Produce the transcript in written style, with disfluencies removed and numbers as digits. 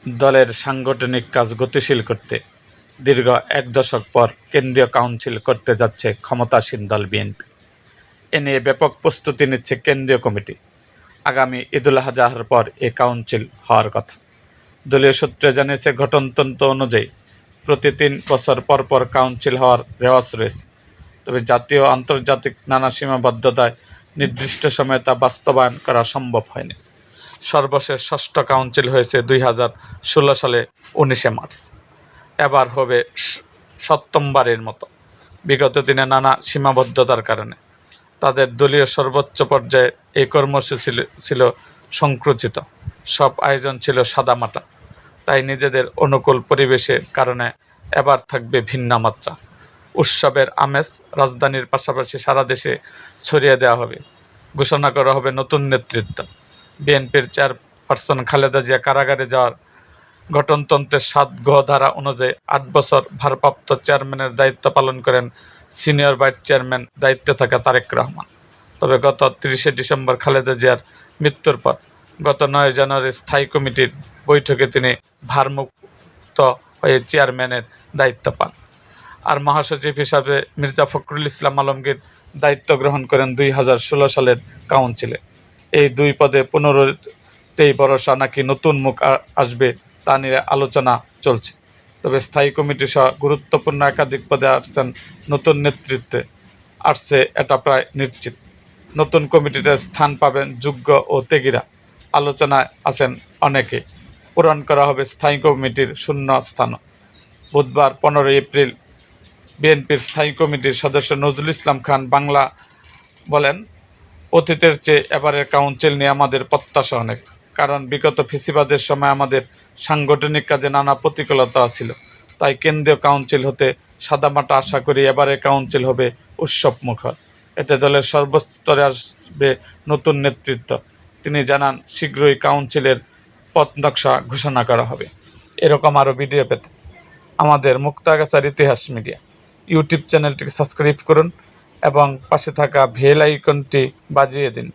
দলের সাংগঠনিক কাজ গতিশীল করতে দীর্ঘ এক দশক পর কেন্দ্রীয় কাউন্সিল করতে যাচ্ছে ক্ষমতাসীন দল বিএনপি। এ নিয়ে ব্যাপক প্রস্তুতি নিচ্ছে কেন্দ্রীয় কমিটি। আগামী ঈদুল আজহার পর এ কাউন্সিল হওয়ার কথা। দলীয় সূত্রে জানিয়েছে, গঠনতন্ত্র অনুযায়ী প্রতি ৩ বছর পর পর কাউন্সিল হওয়ার রেওয়াজ রয়েছে। তবে জাতীয় ও আন্তর্জাতিক নানা সীমাবদ্ধতায় নির্দিষ্ট সময়ে তা বাস্তবায়ন করা সম্ভব হয়নি। সর্বশেষ ষষ্ঠ কাউন্সিল হয়েছে 2016 সালে 19 মার্চ। এবার হবে সপ্তমবারের মতো। বিগত দিনে নানা সীমাবদ্ধতার কারণে তাদের দলীয় সর্বোচ্চ পর্যায়ে এই কর্মসূচি ছিল সংকুচিত। সব আয়োজন ছিল সাদামাটা। তাই নিজেদের অনুকূল পরিবেশের কারণে এবার থাকবে ভিন্ন মাত্রা। উৎসবের আমেজ রাজধানীর পাশাপাশি সারা দেশে ছড়িয়ে দেওয়া হবে। ঘোষণা করা হবে নতুন নেতৃত্ব। বিএনপির চেয়ারপারসন খালেদা জিয়া কারাগারে যাওয়ার গঠনতন্ত্রের ৭ গ ধারা অনুযায়ী ৮ বছর ভারপ্রাপ্ত চেয়ারম্যানের দায়িত্ব পালন করেন সিনিয়র ভাইস চেয়ারম্যান দায়িত্বে থাকা তারেক রহমান। তবে গত ৩০শে ডিসেম্বর খালেদা জিয়ার মৃত্যুর পর গত ৯ জানুয়ারি স্থায়ী কমিটির বৈঠকে তিনি ভারমুক্ত হয়ে চেয়ারম্যানের দায়িত্ব পান। আর মহাসচিব হিসাবে মির্জা ফখরুল ইসলাম আলমগীর দায়িত্ব গ্রহণ করেন 2016 সালের কাউন্সিলে। এই দুই পদে পুনরুক্তি ভরসা নাকি নতুন মুখ আসবে তা নিয়ে আলোচনা চলছে। তবে স্থায়ী কমিটি সহ গুরুত্বপূর্ণ একাধিক পদে আসছেন নতুন নেতৃত্বে এটা প্রায় নিশ্চিত। নতুন কমিটিতে স্থান পাবেন যোগ্য ও ত্যাগীরা। আলোচনায় আছেন অনেকে। পূরণ করা হবে স্থায়ী কমিটির শূন্য স্থানও। বুধবার 15 এপ্রিল বিএনপির স্থায়ী কমিটির সদস্য নজরুল ইসলাম খান বাংলা বলেন, অতীতের চেয়ে এবারের কাউন্সিল নিয়ে আমাদের প্রত্যাশা অনেক। কারণ বিগত ফেসিবাদের সময় আমাদের সাংগঠনিক কাজে নানা প্রতিকূলতা ছিল। তাই কেন্দ্রীয় কাউন্সিল হতে সাদামাটা আশা করি এবারের কাউন্সিল হবে উৎসবমুখর। এতে দলের সর্বস্তরে আসবে নতুন নেতৃত্ব। তিনি জানান, শীঘ্রই কাউন্সিলের পথ নকশা ঘোষণা করা হবে। এরকম আরও ভিডিও পেতে আমাদের মুক্তাগাছার ইতিহাস মিডিয়া ইউটিউব চ্যানেলটিকে সাবস্ক্রাইব করুন এবং পাশে থাকা বেল আইকনটি বাজিয়ে দিন।